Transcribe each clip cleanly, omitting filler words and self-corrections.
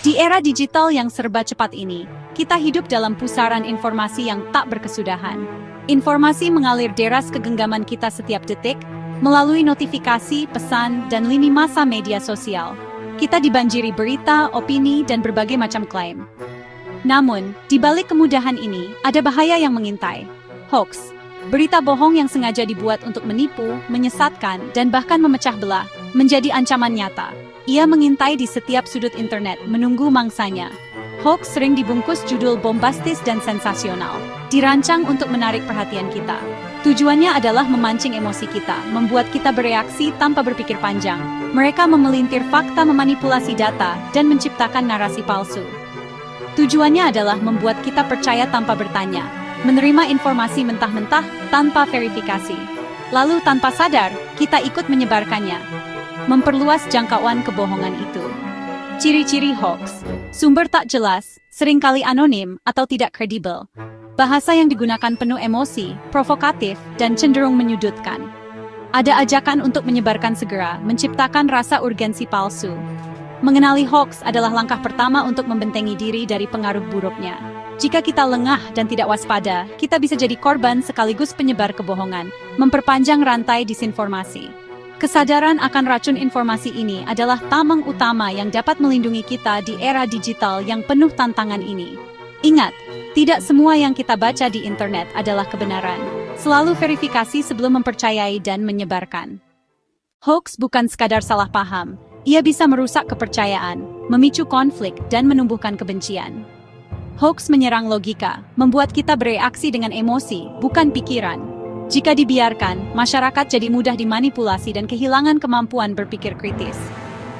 Di era digital yang serba cepat ini, kita hidup dalam pusaran informasi yang tak berkesudahan. Informasi mengalir deras ke genggaman kita setiap detik, melalui notifikasi, pesan, dan lini masa media sosial. Kita dibanjiri berita, opini, dan berbagai macam klaim. Namun, di balik kemudahan ini, ada bahaya yang mengintai. Hoax. Berita bohong yang sengaja dibuat untuk menipu, menyesatkan, dan bahkan memecah belah, menjadi ancaman nyata. Ia mengintai di setiap sudut internet, menunggu mangsanya. Hoax sering dibungkus judul bombastis dan sensasional, dirancang untuk menarik perhatian kita. Tujuannya adalah memancing emosi kita, membuat kita bereaksi tanpa berpikir panjang. Mereka memelintir fakta, memanipulasi data, dan menciptakan narasi palsu. Tujuannya adalah membuat kita percaya tanpa bertanya, menerima informasi mentah-mentah tanpa verifikasi. Lalu tanpa sadar, kita ikut menyebarkannya, memperluas jangkauan kebohongan itu. Ciri-ciri hoax. Sumber tak jelas, seringkali anonim atau tidak kredibel. Bahasa yang digunakan penuh emosi, provokatif, dan cenderung menyudutkan. Ada ajakan untuk menyebarkan segera, menciptakan rasa urgensi palsu. Mengenali hoax adalah langkah pertama untuk membentengi diri dari pengaruh buruknya. Jika kita lengah dan tidak waspada, kita bisa jadi korban sekaligus penyebar kebohongan, memperpanjang rantai disinformasi. Kesadaran akan racun informasi ini adalah tameng utama yang dapat melindungi kita di era digital yang penuh tantangan ini. Ingat, tidak semua yang kita baca di internet adalah kebenaran. Selalu verifikasi sebelum mempercayai dan menyebarkan. Hoax bukan sekadar salah paham, ia bisa merusak kepercayaan, memicu konflik, dan menumbuhkan kebencian. Hoax menyerang logika, membuat kita bereaksi dengan emosi, bukan pikiran. Jika dibiarkan, masyarakat jadi mudah dimanipulasi dan kehilangan kemampuan berpikir kritis.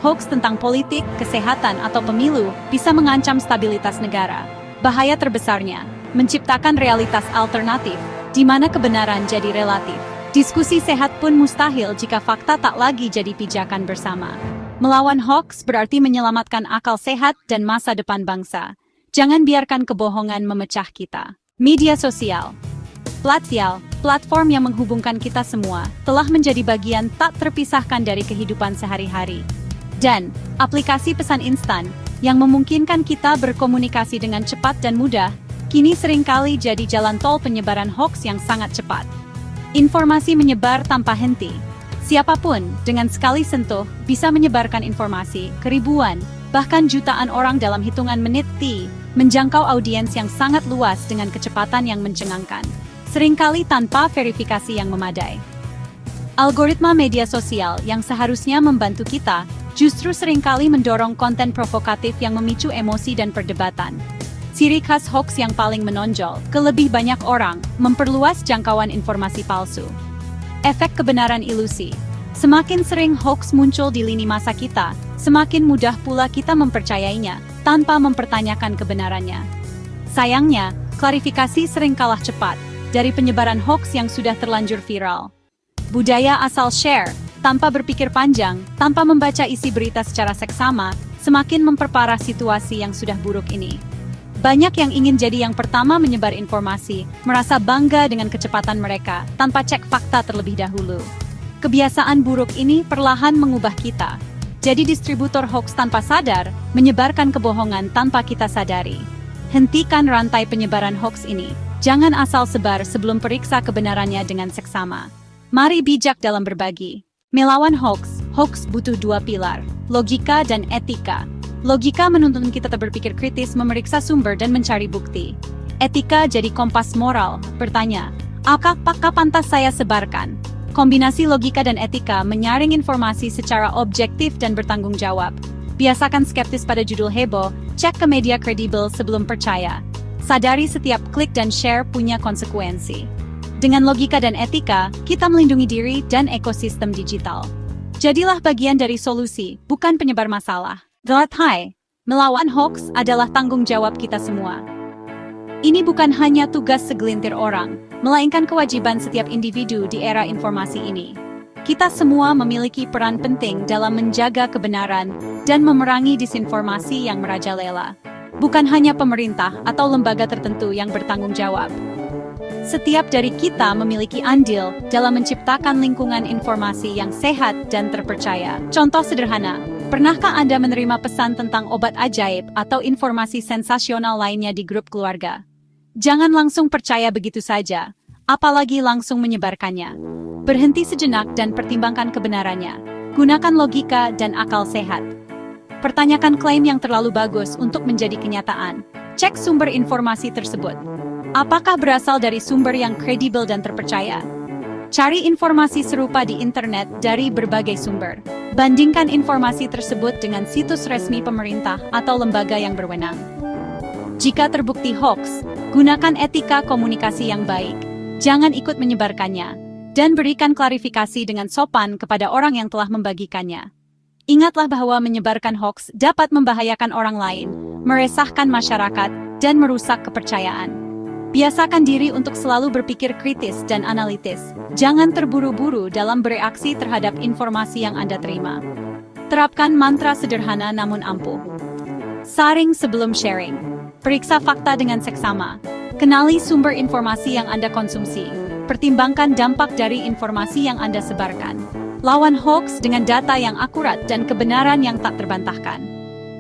Hoax tentang politik, kesehatan, atau pemilu bisa mengancam stabilitas negara. Bahaya terbesarnya, menciptakan realitas alternatif, di mana kebenaran jadi relatif. Diskusi sehat pun mustahil jika fakta tak lagi jadi pijakan bersama. Melawan hoax berarti menyelamatkan akal sehat dan masa depan bangsa. Jangan biarkan kebohongan memecah kita. Media sosial. Platform yang menghubungkan kita semua, telah menjadi bagian tak terpisahkan dari kehidupan sehari-hari. Dan, aplikasi pesan instan, yang memungkinkan kita berkomunikasi dengan cepat dan mudah, kini seringkali jadi jalan tol penyebaran hoax yang sangat cepat. Informasi menyebar tanpa henti. Siapapun, dengan sekali sentuh, bisa menyebarkan informasi ke ribuan, bahkan jutaan orang dalam hitungan menit, menjangkau audiens yang sangat luas dengan kecepatan yang mencengangkan. Seringkali tanpa verifikasi yang memadai. Algoritma media sosial yang seharusnya membantu kita, justru seringkali mendorong konten provokatif yang memicu emosi dan perdebatan. Ciri khas hoax yang paling menonjol, ke lebih banyak orang, memperluas jangkauan informasi palsu. Efek kebenaran ilusi. Semakin sering hoax muncul di lini masa kita, semakin mudah pula kita mempercayainya, tanpa mempertanyakan kebenarannya. Sayangnya, klarifikasi sering kalah cepat dari penyebaran hoax yang sudah terlanjur viral. Budaya asal share, tanpa berpikir panjang, tanpa membaca isi berita secara seksama, semakin memperparah situasi yang sudah buruk ini. Banyak yang ingin jadi yang pertama menyebar informasi, merasa bangga dengan kecepatan mereka, tanpa cek fakta terlebih dahulu. Kebiasaan buruk ini perlahan mengubah kita. Jadi distributor hoax tanpa sadar, menyebarkan kebohongan tanpa kita sadari. Hentikan rantai penyebaran hoax ini. Jangan asal sebar sebelum periksa kebenarannya dengan seksama. Mari bijak dalam berbagi. Melawan hoax butuh dua pilar, logika dan etika. Logika menuntun kita berpikir kritis, memeriksa sumber dan mencari bukti. Etika jadi kompas moral, bertanya, apakah pantas saya sebarkan? Kombinasi logika dan etika menyaring informasi secara objektif dan bertanggung jawab. Biasakan skeptis pada judul heboh, cek ke media kredibel sebelum percaya. Sadari setiap klik dan share punya konsekuensi. Dengan logika dan etika, kita melindungi diri dan ekosistem digital. Jadilah bagian dari solusi, bukan penyebar masalah. Melawan hoax adalah tanggung jawab kita semua. Ini bukan hanya tugas segelintir orang, melainkan kewajiban setiap individu di era informasi ini. Kita semua memiliki peran penting dalam menjaga kebenaran dan memerangi disinformasi yang merajalela. Bukan hanya pemerintah atau lembaga tertentu yang bertanggung jawab. Setiap dari kita memiliki andil dalam menciptakan lingkungan informasi yang sehat dan terpercaya. Contoh sederhana, pernahkah Anda menerima pesan tentang obat ajaib atau informasi sensasional lainnya di grup keluarga? Jangan langsung percaya begitu saja, apalagi langsung menyebarkannya. Berhenti sejenak dan pertimbangkan kebenarannya. Gunakan logika dan akal sehat. Pertanyakan klaim yang terlalu bagus untuk menjadi kenyataan. Cek sumber informasi tersebut. Apakah berasal dari sumber yang kredibel dan terpercaya? Cari informasi serupa di internet dari berbagai sumber. Bandingkan informasi tersebut dengan situs resmi pemerintah atau lembaga yang berwenang. Jika terbukti hoax, gunakan etika komunikasi yang baik. Jangan ikut menyebarkannya. Dan berikan klarifikasi dengan sopan kepada orang yang telah membagikannya. Ingatlah bahwa menyebarkan hoax dapat membahayakan orang lain, meresahkan masyarakat, dan merusak kepercayaan. Biasakan diri untuk selalu berpikir kritis dan analitis. Jangan terburu-buru dalam bereaksi terhadap informasi yang Anda terima. Terapkan mantra sederhana namun ampuh. Saring sebelum sharing. Periksa fakta dengan seksama. Kenali sumber informasi yang Anda konsumsi. Pertimbangkan dampak dari informasi yang Anda sebarkan. Lawan hoax dengan data yang akurat dan kebenaran yang tak terbantahkan.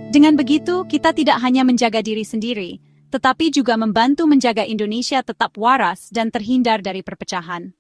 Dengan begitu, kita tidak hanya menjaga diri sendiri, tetapi juga membantu menjaga Indonesia tetap waras dan terhindar dari perpecahan.